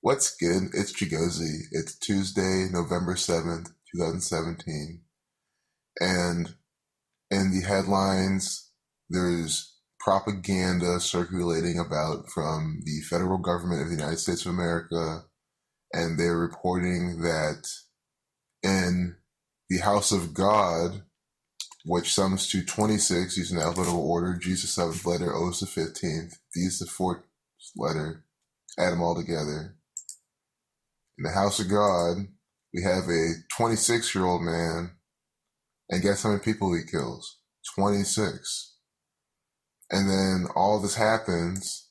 What's good? It's Chigozi. It's Tuesday, November 7th, 2017. And in the headlines, there's propaganda circulating about from the federal government of the United States of America. And they're reporting that in the house of God, which sums to 26 using the alphabetical order, G's the seventh letter, O's the 15th, D's the fourth letter, add them all together. In the house of God, we have a 26-year-old man, and guess how many people he kills? 26. And then all this happens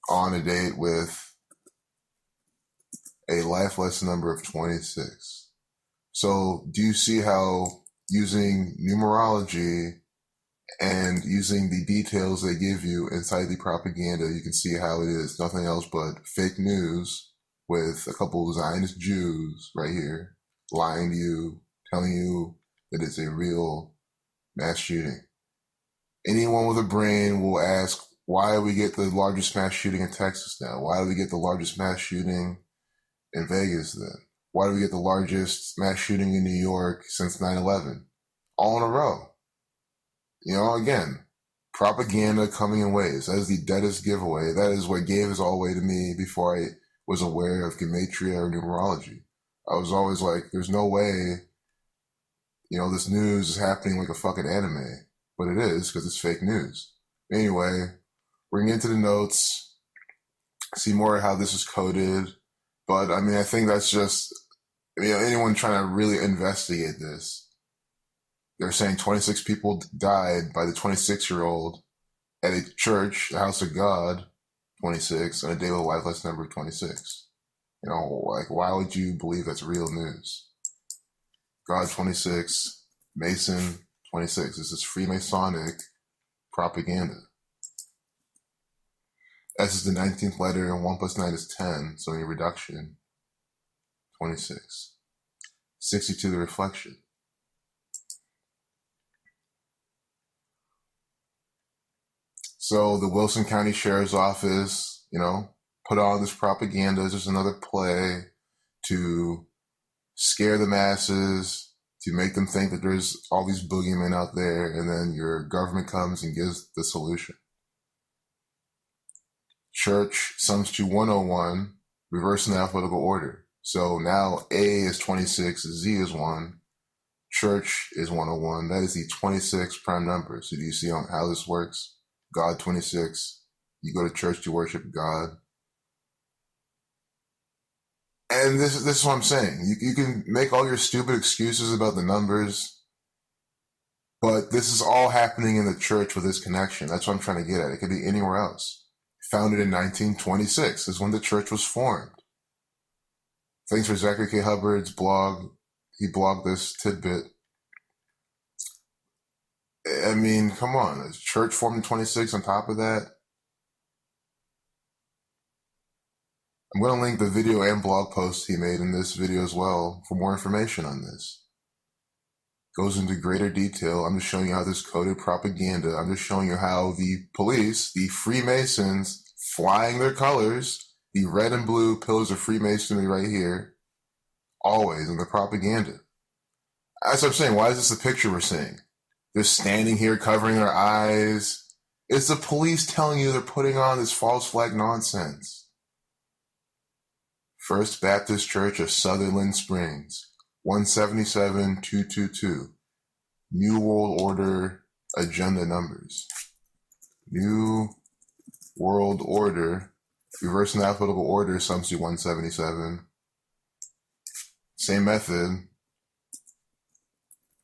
on a date with a lifeless number of 26. So do you see how using numerology and using the details they give you inside the propaganda, you can see how it is nothing else but fake news with a couple of Zionist Jews right here lying to you, telling you that it's a real mass shooting. Anyone with a brain will ask, why do we get the largest mass shooting in Texas now? Why do we get the largest mass shooting in Vegas then? Why do we get the largest mass shooting in New York since 9/11? All in a row. You know, again, propaganda coming in waves. That is the deadest giveaway. That is what gave us all away to me before I was aware of gematria or numerology. I was always like, there's no way, this news is happening like a fucking anime. But it is, because it's fake news. Anyway, we're getting into the notes, see more of how this is coded. But, I think that's just, anyone trying to really investigate this. They're saying 26 people died by the 26-year-old at a church, the house of God, 26, on a day with a lifeless number of 26. Why would you believe that's real news? God 26, Mason 26. This is Freemasonic propaganda. S is the 19th letter, and 1 plus 9 is 10, so any reduction, 26. 62, the reflection. So the Wilson County Sheriff's Office, put on this propaganda as just another play to scare the masses, to make them think that there's all these boogeymen out there, and then your government comes and gives the solution. Church sums to 101, reversing the alphabetical order. So now A is 26, Z is 1, church is 101. That is the 26 prime number. So do you see how this works? God 26, you go to church to worship God. And this is what I'm saying. You can make all your stupid excuses about the numbers, but this is all happening in the church with this connection. That's what I'm trying to get at. It could be anywhere else. Founded in 1926 is when the church was formed. Thanks for Zach Hubbard's blog. He blogged this tidbit. Come on. Is church formed in 26 on top of that? I'm going to link the video and blog post he made in this video as well for more information on this. Goes into greater detail. I'm just showing you how this coded propaganda. I'm just showing you how the police, the Freemasons, flying their colors, the red and blue pillars of Freemasonry right here, always in the propaganda. That's what I'm saying. Why is this the picture we're seeing? They're standing here covering their eyes. It's the police telling you they're putting on this false flag nonsense. First Baptist Church of Sutherland Springs, 177-222. New World Order agenda numbers. New World Order, reversing the alphabetical order, sums to 177. Same method.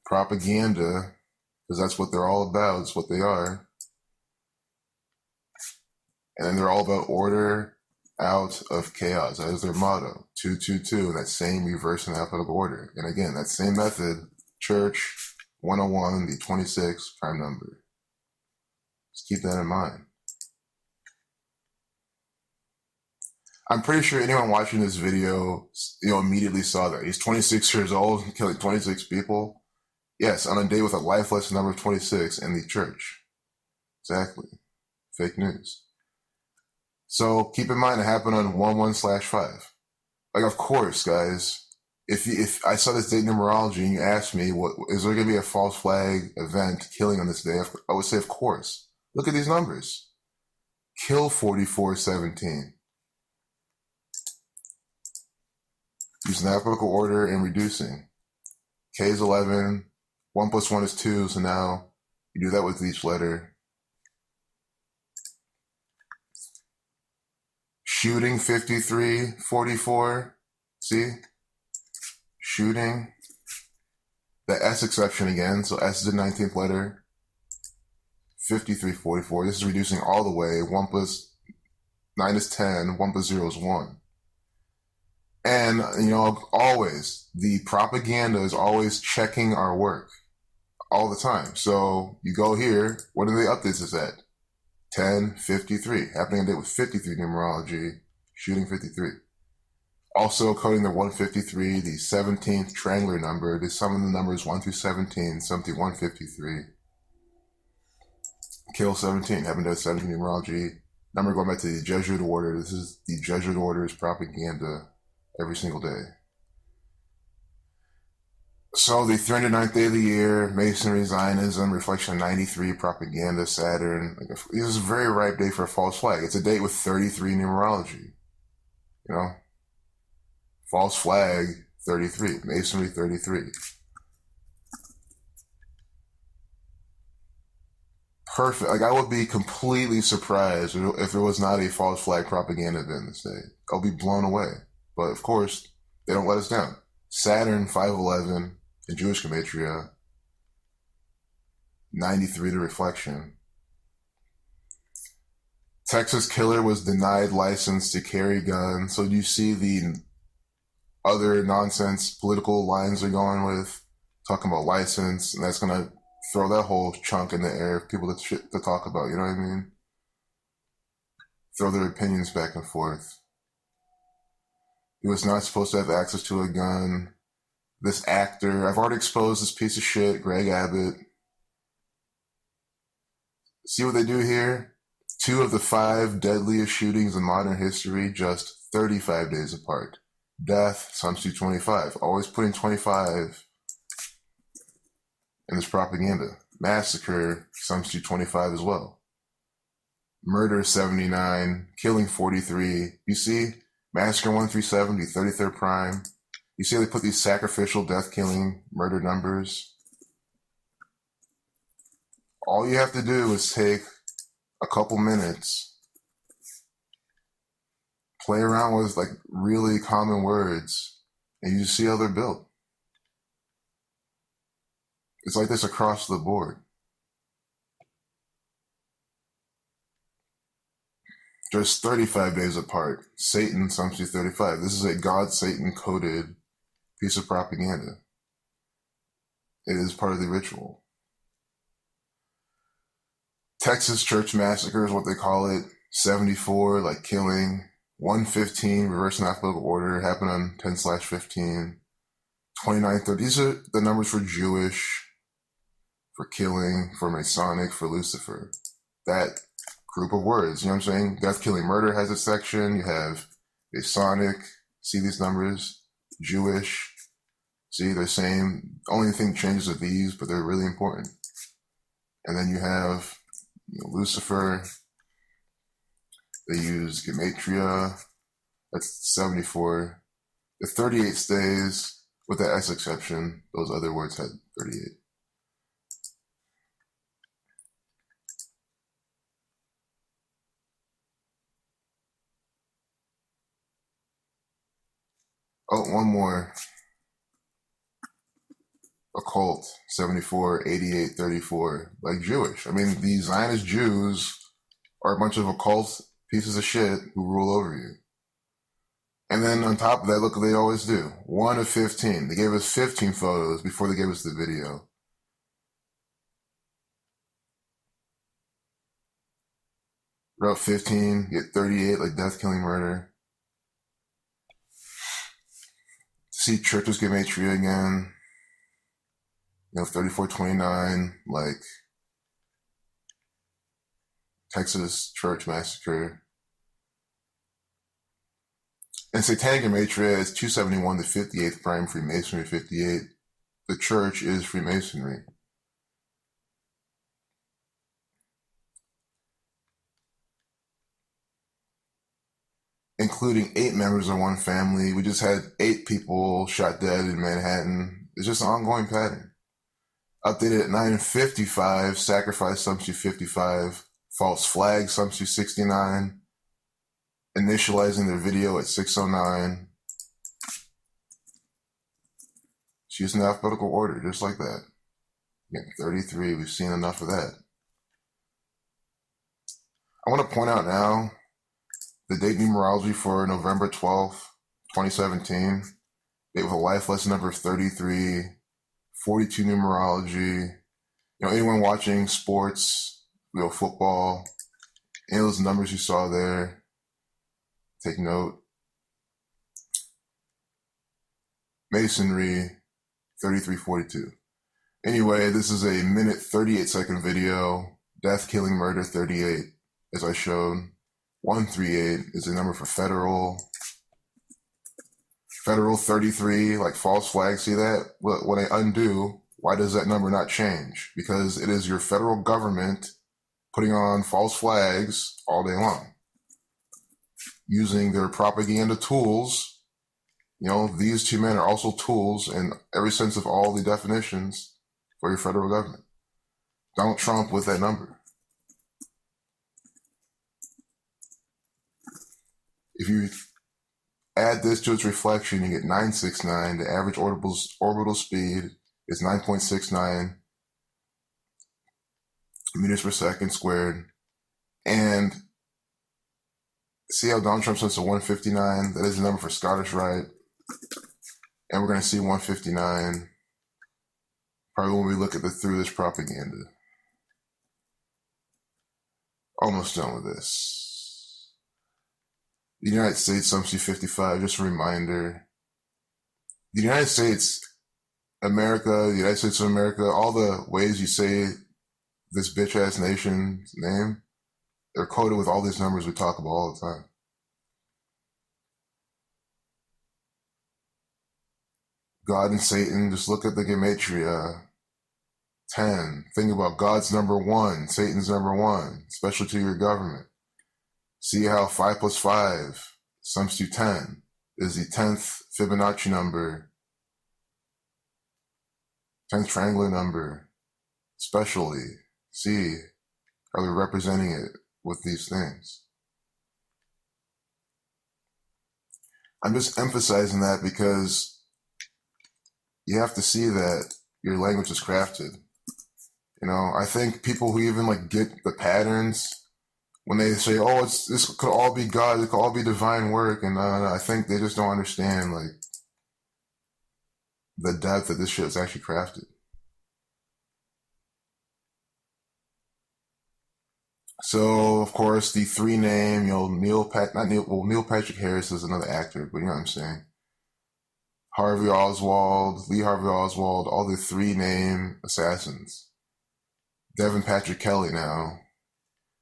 Propaganda, because that's what they're all about. It's what they are. And then they're all about order out of chaos. That is their motto. 222, that same reverse in alphabetical order. And again, that same method, church, 101, the 26 prime number. Just keep that in mind. I'm pretty sure anyone watching this video, immediately saw that. He's 26 years old, killing 26 people. Yes, on a day with a lifeless number of 26 in the church. Exactly. Fake news. So keep in mind it happened on 1/1/5. Like, of course, guys, if I saw this date numerology and you asked me, what is there going to be a false flag event killing on this day? I would say, of course. Look at these numbers. Kill 4417. Using alphabetical order and reducing. K is 11. 1 plus 1 is 2. So now you do that with each letter. Shooting 5344. See? Shooting. The S exception again. So S is the 19th letter. 5344. This is reducing all the way. 1 plus 9 is 10. 1 plus 0 is 1. And, always, the propaganda is always checking our work all the time. So you go here, what do they update this at? 1053, happening a date with 53 numerology, shooting 53. Also coding the 153, the 17th triangular number, the sum of the numbers 1 through 17, something 153. Kill 17, happening to 17 numerology. Number going back to the Jesuit order. This is the Jesuit order's propaganda every single day. So the 309th day of the year, Masonry, Zionism, reflection 93, propaganda, Saturn. This is a very ripe day for a false flag. It's a date with 33 numerology. False flag 33, Masonry 33. Perfect. I would be completely surprised if there was not a false flag propaganda event this day. I'll be blown away. But of course, they don't let us down. Saturn 511 in Jewish gematria, 93 to reflection. Texas killer was denied license to carry guns. So do you see the other nonsense political lines they're going with, talking about license, and that's going to throw that whole chunk in the air of people to talk about, you know what I mean? Throw their opinions back and forth. He was not supposed to have access to a gun. This actor, I've already exposed this piece of shit, Greg Abbott. See what they do here? 2 of the 5 deadliest shootings in modern history, just 35 days apart. Death, sums to 25. Always putting 25 in this propaganda. Massacre, sums to 25 as well. Murder, 79. Killing, 43. You see? Massacre 137, the 33rd prime. You see they put these sacrificial death killing murder numbers. All you have to do is take a couple minutes, play around with like really common words, and you see how they're built. It's like this across the board. Just 35 days apart. Satan, sums to 35. This is a God-Satan coded piece of propaganda. It is part of the ritual. Texas church massacre is what they call it. 74, like killing. 115, reverse in alphabetical order, happened on 10/15. 29, 30. These are the numbers for Jewish, for killing, for Masonic, for Lucifer. That group of words, you know what I'm saying? Death, killing, murder has a section. You have Masonic, see these numbers? Jewish, see, they're same. Only thing changes are these, but they're really important. And then you have Lucifer. They use gematria. That's 74. The 38 stays with the S exception. Those other words had 38. Oh, one more. Occult, 74, 88, 34. Like Jewish. I mean, the Zionist Jews are a bunch of occult pieces of shit who rule over you. And then on top of that, look what they always do. 1 of 15. They gave us 15 photos before they gave us the video. Route 15, get 38, like death, killing, murder. See churches gematria again. 3429, like Texas church massacre. And Satanic Gematria is 271, the 58th prime, Freemasonry 58. The church is Freemasonry. Including 8 members of one family. We just had 8 people shot dead in Manhattan. It's just an ongoing pattern. Updated at 9:55, sacrifice substitute 55, false flag substitute 69, initializing their video at 6:09. It's using the alphabetical order, just like that. Again, 33, we've seen enough of that. I want to point out now the date numerology for November 12th, 2017. Date with a life lesson number of 33, 42 numerology. Anyone watching sports, football, any of those numbers you saw there, take note. Masonry, 3342. Anyway, this is a minute 38-second video. Death, killing, murder, 38, as I showed. 138 is the number for federal. Federal 33, like false flag, see that? When I undo, why does that number not change? Because it is your federal government putting on false flags all day long, using their propaganda tools. These two men are also tools in every sense of all the definitions for your federal government. Donald Trump with that number. If you add this to its reflection, you get 969. The average orbital speed is 9.69 meters per second squared. And see how Donald Trump says to 159? That is the number for Scottish Rite. And we're going to see 159 probably when we look at through this propaganda. Almost done with this. The United States, substitute 55, just a reminder. The United States, America, the United States of America, all the ways you say this bitch-ass nation's name, they're coded with all these numbers we talk about all the time. God and Satan, just look at the gematria. 10. Think about God's number 1, Satan's number 1, especially to your government. See how 5 plus 5 sums to 10 is the 10th Fibonacci number, 10th triangular number, especially. See how they're representing it with these things. I'm just emphasizing that because you have to see that your language is crafted. I think people who even get the patterns, when they say, "Oh, this could all be God, it could all be divine work," and I think they just don't understand the depth that this shit is actually crafted. So, of course, the 3 name, Neil Patrick Harris is another actor, but you know what I'm saying. Harvey Oswald, Lee Harvey Oswald, all the 3 name assassins. Devin Patrick Kelly now.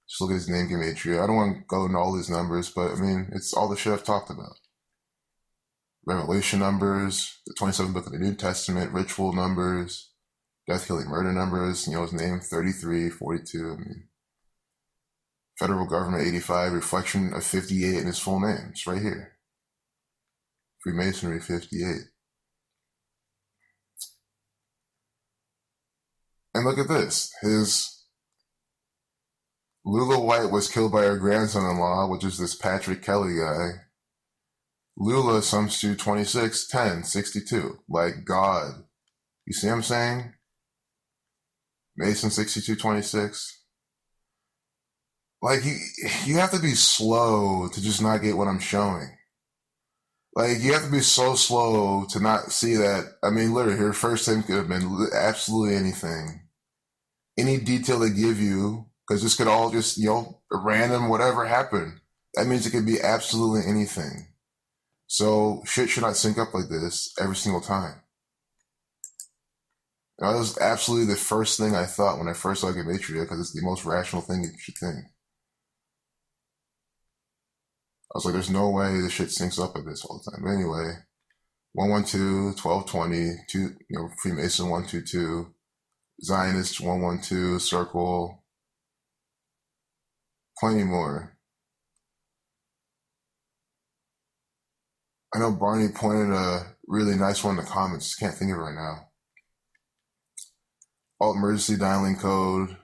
Just look at his name gematria. I don't want to go into all these numbers, but it's all the shit I've talked about. Revelation numbers, the 27th book of the New Testament, ritual numbers, death, killing, murder numbers, his name, 33, 42. Federal government, 85, reflection of 58 in his full name. It's right here. Freemasonry, 58. And look at this. Lula White was killed by her grandson-in-law, which is this Patrick Kelly guy. Lula sums to 26, 10, 62. Like God. You see what I'm saying? Mason 62, 26. You have to be slow to just not get what I'm showing. You have to be so slow to not see that. Literally, her first name could have been absolutely anything. Any detail they give you, because this could all just, random whatever happened. That means it could be absolutely anything. So shit should not sync up like this every single time. That was absolutely the first thing I thought when I first saw gematria, because it's the most rational thing you should think. was like, there's no way this shit syncs up with this all the time. But anyway, 112, 1220, Freemason 122, Zionist 112, Circle, plenty more. I know Barney pointed a really nice one in the comments. Just can't think of it right now. Alt emergency dialing code.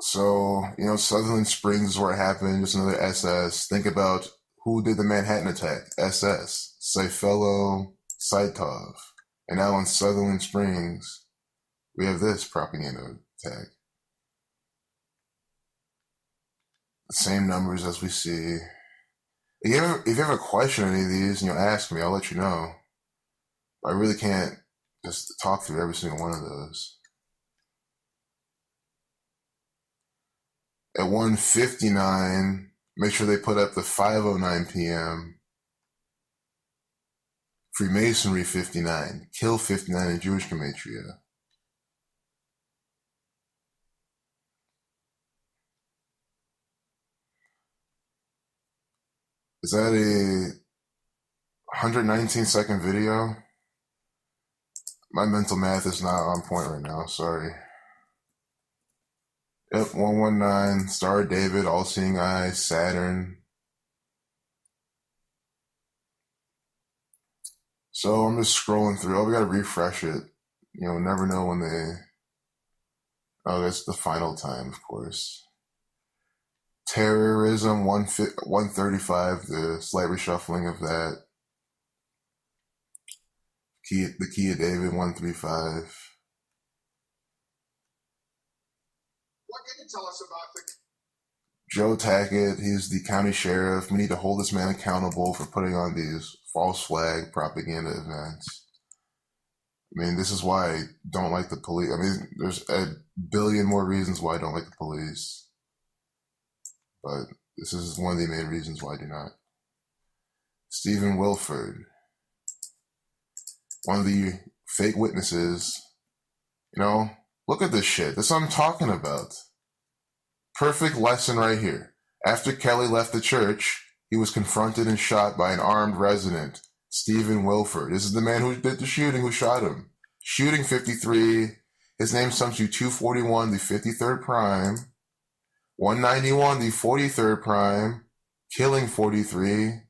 So, Sutherland Springs is where it happened. Just another SS. Think about who did the Manhattan attack. SS. Saifello, Saitov. And now in Sutherland Springs, we have this propaganda attack. The same numbers as we see. If you have a question on any of these, ask me. I'll let you know. But I really can't just talk through every single one of those. At 1:59, make sure they put up the 5:09 p.m. Freemasonry 59, kill 59 in Jewish Gematria. Is that a 119-second video? My mental math is not on point right now, sorry. Yep, 119, Star of David, All-Seeing Eye, Saturn. So I'm just scrolling through. Oh, we gotta refresh it. Never know when they... Oh, that's the final time, of course. Terrorism, 135, the slight reshuffling of that. The Key of David, 135. What can you tell us about the... Joe Tackett, he's the county sheriff. We need to hold this man accountable for putting on these false flag propaganda events. This is why I don't like the police. There's a billion more reasons why I don't like the police. But this is one of the main reasons why I do not. Stephen Wilford, one of the fake witnesses. Look at this shit. That's what I'm talking about. Perfect lesson right here. After Kelly left the church, he was confronted and shot by an armed resident, Stephen Wilford. This is the man who did the shooting, who shot him. Shooting 53. His name sums to 241, the 53rd prime. 191, the 43rd prime. Killing 43.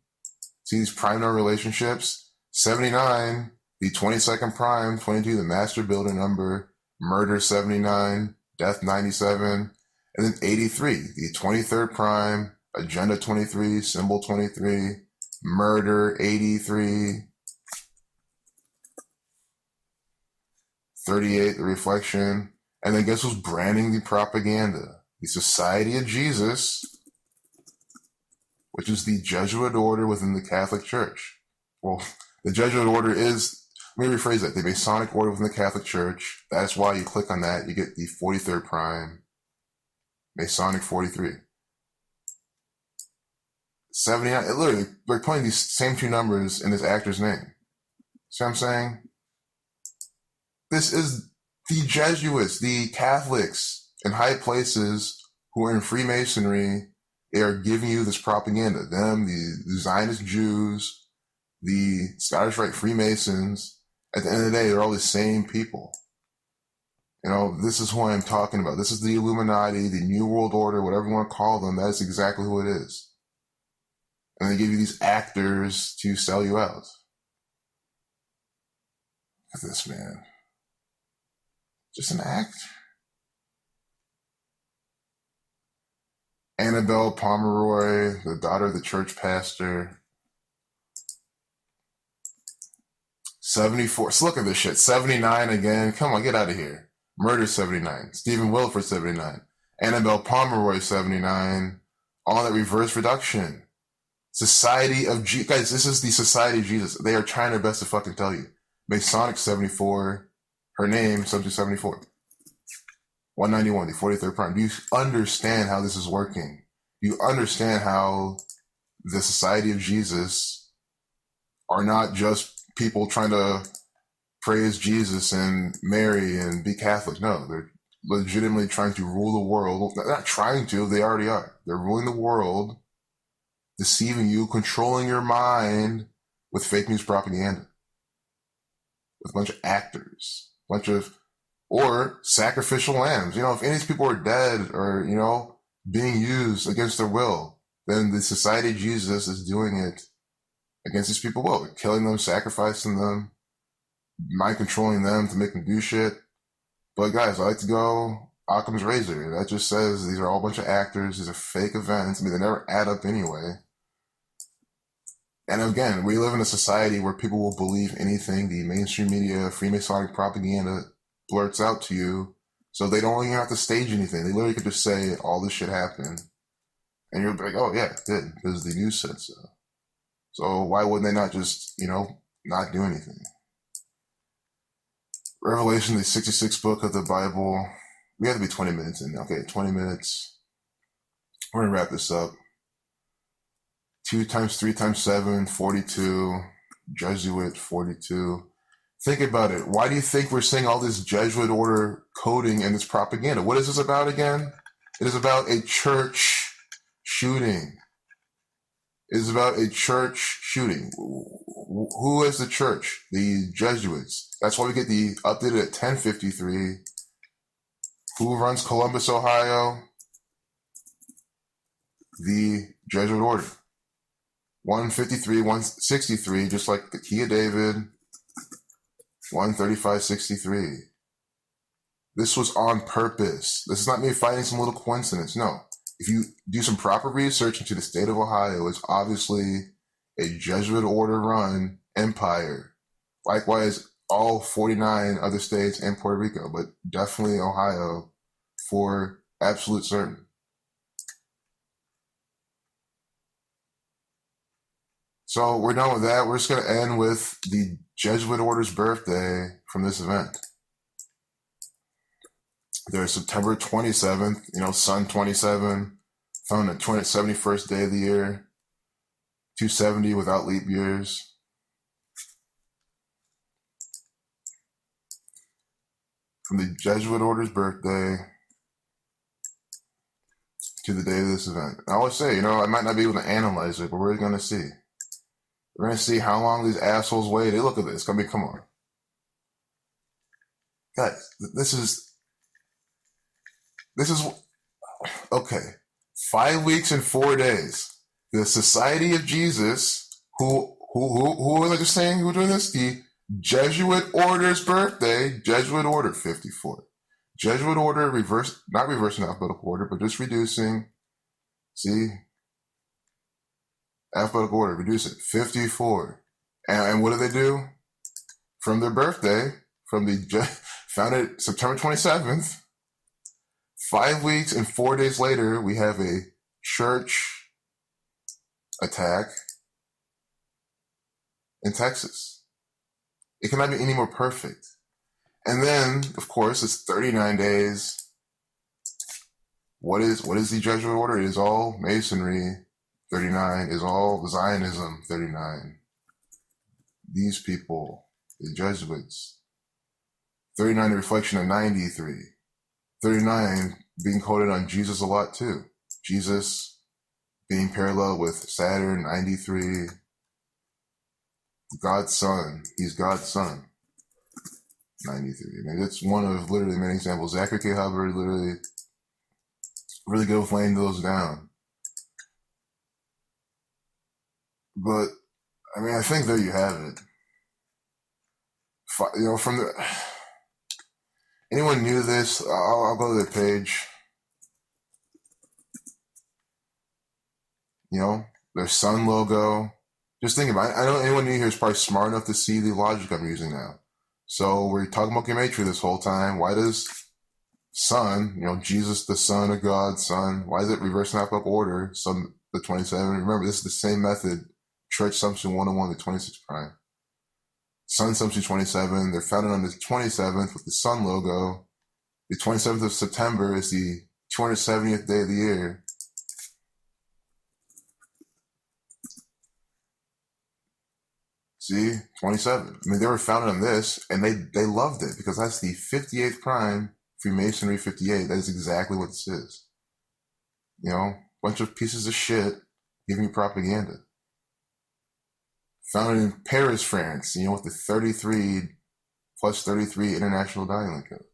See these prime number relationships? 79, the 22nd prime. 22, the master builder number. Murder 79. Death 97. And then 83, the 23rd prime. Agenda 23. Symbol 23. Murder 83. 38, the reflection. And then guess who's branding the propaganda? The Society of Jesus, which is the Jesuit order within the Catholic Church. Well, the Jesuit order is, let me rephrase that, the Masonic order within the Catholic Church. That's why you click on that, you get the 43rd prime, Masonic 43. 79, literally, they're putting these same two numbers in this actor's name. See what I'm saying? This is the Jesuits, the Catholics in high places who are in Freemasonry. They are giving you this propaganda. Them, the Zionist Jews, the Scottish Rite Freemasons. At the end of the day, they're all the same people. This is who I'm talking about. This is the Illuminati, the New World Order, whatever you want to call them. That's exactly who it is. And they give you these actors to sell you out. Look at this, man. Just an act. Annabelle Pomeroy, the daughter of the church pastor. 74. So look at this shit. 79 again. Come on, get out of here. Murder 79. Stephen Wilford 79. Annabelle Pomeroy 79. All that reverse reduction. Society of Jesus. Guys, this is the Society of Jesus. They are trying their best to fucking tell you. Masonic 74. Her name, subject 74. 191, the 43rd prime. Do you understand how this is working? Do you understand how the Society of Jesus are not just people trying to praise Jesus and Mary and be Catholic? No, they're legitimately trying to rule the world. Not trying to, they already are. They're ruling the world, deceiving you, controlling your mind with fake news propaganda, with a bunch of actors, or sacrificial lambs. If any of these people are dead or, being used against their will, then the Society of Jesus is doing it against these people. Well, they're killing them, sacrificing them, mind controlling them to make them do shit. But guys, I like to go Occam's razor. That just says these are all a bunch of actors. These are fake events. They never add up anyway. And again, we live in a society where people will believe anything the mainstream media, Freemasonic propaganda blurts out to you. So they don't even have to stage anything. They literally could just say all this shit happened. And you'll be like, oh yeah, it did, because the news said so. So why wouldn't they not just, not do anything? Revelation, the 66th book of the Bible. We have to be 20 minutes in. Okay, 20 minutes. We're going to wrap this up. 2 times 3 times 7, 42. Jesuit, 42. Think about it. Why do you think we're seeing all this Jesuit order coding and this propaganda? What is this about again? It is about a church shooting. It is about a church shooting. Who is the church? The Jesuits. That's why we get the updated at 1053. Who runs Columbus, Ohio? The Jesuit order. 153, 163, just like the Key of David. 13563. This was on purpose. This is not me finding some little coincidence. No. If you do some proper research into the state of Ohio, it's obviously a Jesuit order run empire. Likewise, all 49 other states and Puerto Rico, but definitely Ohio for absolute certain. So we're done with that. We're just going to end with the Jesuit order's birthday from this event. There's September 27th, Sun 27, found the 271st day of the year, 270 without leap years. From the Jesuit order's birthday to the day of this event. I always say, I might not be able to analyze it, but we're going to see. We're going to see how long these assholes waited. Look at this. Come on. Guys, this is okay. 5 weeks and 4 days. The Society of Jesus, who was I just saying who doing this? The Jesuit order's birthday, Jesuit order 54. Jesuit order not reversing alphabetical order, but just reducing. See? Alphabetical order, reduce it. 54. And what do they do? From their birthday, founded September 27th, 5 weeks and 4 days later, we have a church attack in Texas. It cannot be any more perfect. And then, of course, it's 39 days. What is the Jesuit order? It is all Masonry. 39 is all Zionism. 39. These people, the Jesuits. 39, the reflection of 93. 39 being quoted on Jesus a lot too. Jesus being parallel with Saturn, 93. God's son. He's God's son. 93. It's one of literally many examples. Zach Hubbard literally really good with laying those down. But, I think there you have it. From the... Anyone new to this? I'll go to their page. Their sun logo. Just think about it. I know anyone new here is probably smart enough to see the logic I'm using now. So we're talking about gematria this whole time. Why does sun, Jesus, the Son of God, Son, why is it reverse alphabetical order? The 27. Remember, this is the same method. Church Assumption 101, the 26 prime. Sun Assumption 27. They're founded on the 27th with the sun logo. The 27th of September is the 270th day of the year. See, 27. They were founded on this, and they loved it because that's the 58th prime Freemasonry 58. That is exactly what this is. You know, bunch of pieces of shit giving you propaganda. Founded in Paris, France, you know, with the 33 plus 33 International Dialing Code.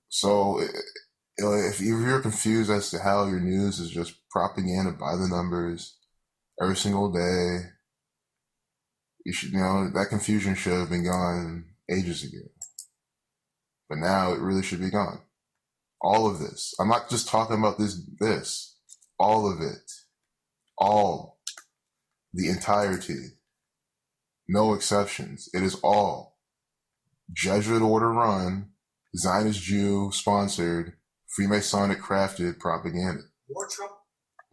So if you're confused as to how your news is just propaganda by the numbers every single day, you should know that confusion should have been gone ages ago. But now it really should be gone. All of this. I'm not just talking about this. All of it. All. The entirety. No exceptions. It is all Jesuit order run, Zionist Jew sponsored, Freemasonic crafted propaganda. More trouble.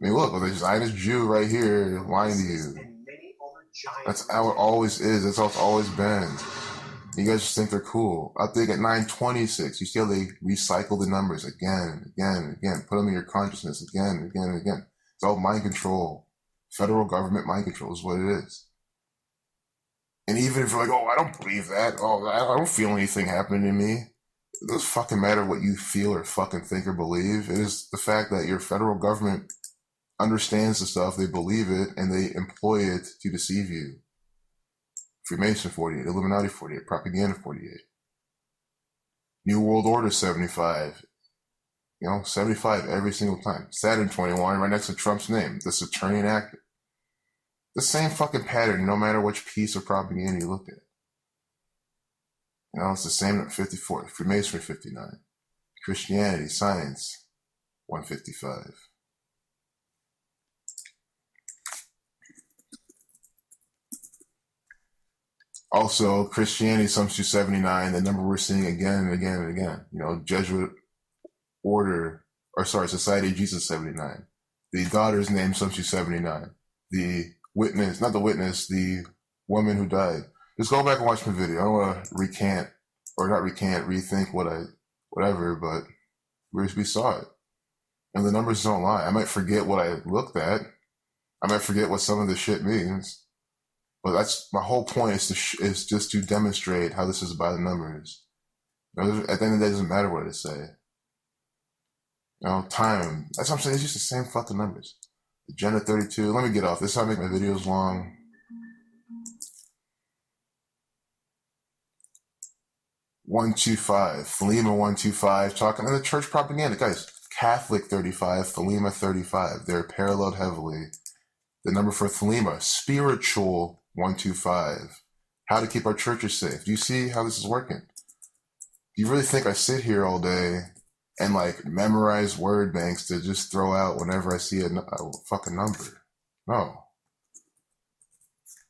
I mean, look, there's a Zionist Jew right here lying to you. That's how it always is. That's how it's always been. You guys just think they're cool. I think at 926, you see how they recycle the numbers again and again and again, put them in your consciousness again and again and again. It's all mind control. Federal government mind control is what it is. And even if you're like, oh, I don't believe that. Oh, I don't feel anything happening to me. It doesn't fucking matter what you feel or fucking think or believe. It is the fact that your federal government understands the stuff, they believe it, and they employ it to deceive you. Freemason 48, Illuminati 48, Propaganda 48. New World Order 75. You know, 75 every single time. Saturn 21 right next to Trump's name. The Saturnian actor. The same fucking pattern no matter which piece of propaganda you look at. You know, it's the same at 54. Freemasonry 59. Christianity, Science 155. Also, Christianity sums to 79, the number we're seeing again and again and again. You know, Jesuit order, or sorry, Society of Jesus 79. The daughter's name sums to 79. The witness, not the witness, the woman who died. Just go back and watch my video. I don't want to rethink whatever, but we saw it. And the numbers don't lie. I might forget what I looked at. I might forget what some of this shit means. But that's my whole point is just to demonstrate how this is by the numbers. You know, at the end of the day, it doesn't matter what it say. You know, time. That's what I'm saying. It's just the same fucking numbers. Agenda 32. Let me get off. This is how I make my videos long. $125. Thelema 125. Talking on the church propaganda. Guys, Catholic 35. Thelema 35. They're paralleled heavily. The number for Thelema. Spiritual 125. How to keep our churches safe. Do you see how this is working? Do you really think I sit here all day and like memorize word banks to just throw out whenever I see a fucking number? No.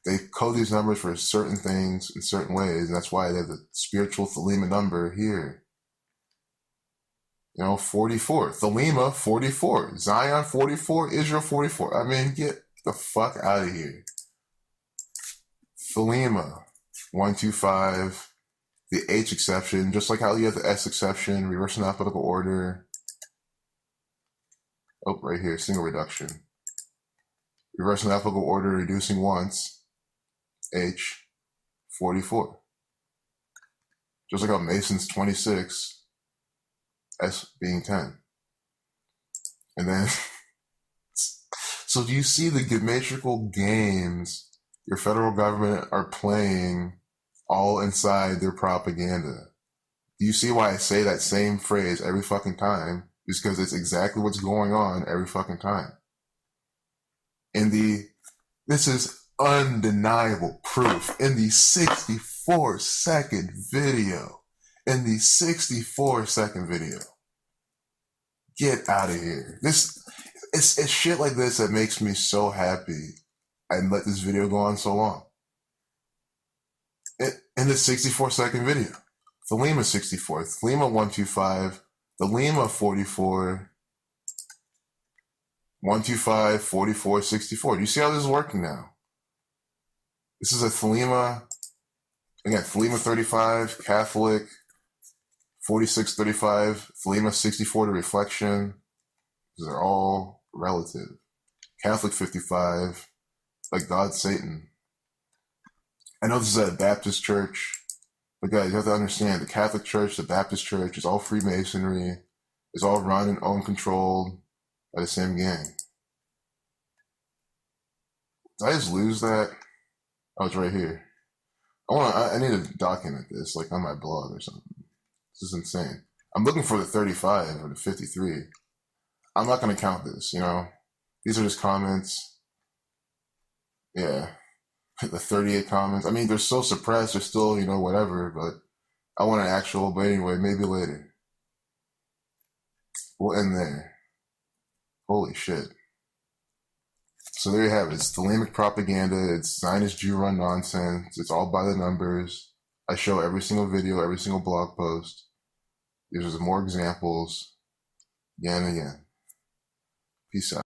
They code these numbers for certain things in certain ways, and that's why they have the spiritual Thelema number here. You know, 44. Thelema 44. Zion 44. Israel 44. I mean, get the fuck out of here. Thelema 125. The H exception, just like how you have the S exception, reverse in alphabetical order. Oh, right here, single reduction. Reverse in alphabetical order, reducing once. H 44. Just like how Mason's 26. S being 10. And then, so do you see the geometrical games your federal government are playing all inside their propaganda? Do you see why I say that same phrase every fucking time? It's because it's exactly what's going on every fucking time. This is undeniable proof in the 64-second video. Get out of here. It's shit like this that makes me so happy I let this video go on so long. In the 64-second video. Thelema 64, Thelema 125, Thelema 44, 125, 44, 64. Do you see how this is working now? This is a Thelema, again, Thelema 35, Catholic, 4635, Thelema 64 to reflection. These are all relative. Catholic 55, like God, Satan. I know this is a Baptist church, But guys, you have to understand the Catholic Church, the Baptist Church is all Freemasonry. It's all run and owned, controlled by the same gang. Did I just lose that? Oh, it's right here. I need to document this, like on my blog or something. This is insane. I'm looking for the 35 or the 53. I'm not going to count this, you know? These are just comments. Yeah. The 38 comments. I mean, they're so suppressed. They're still, you know, whatever, but I want an actual, but anyway, maybe later. We'll end there. Holy shit. So there you have it. It's Thelemic propaganda. It's Zionist Jew run nonsense. It's all by the numbers. I show every single video, every single blog post. There's more examples again and again. Peace out.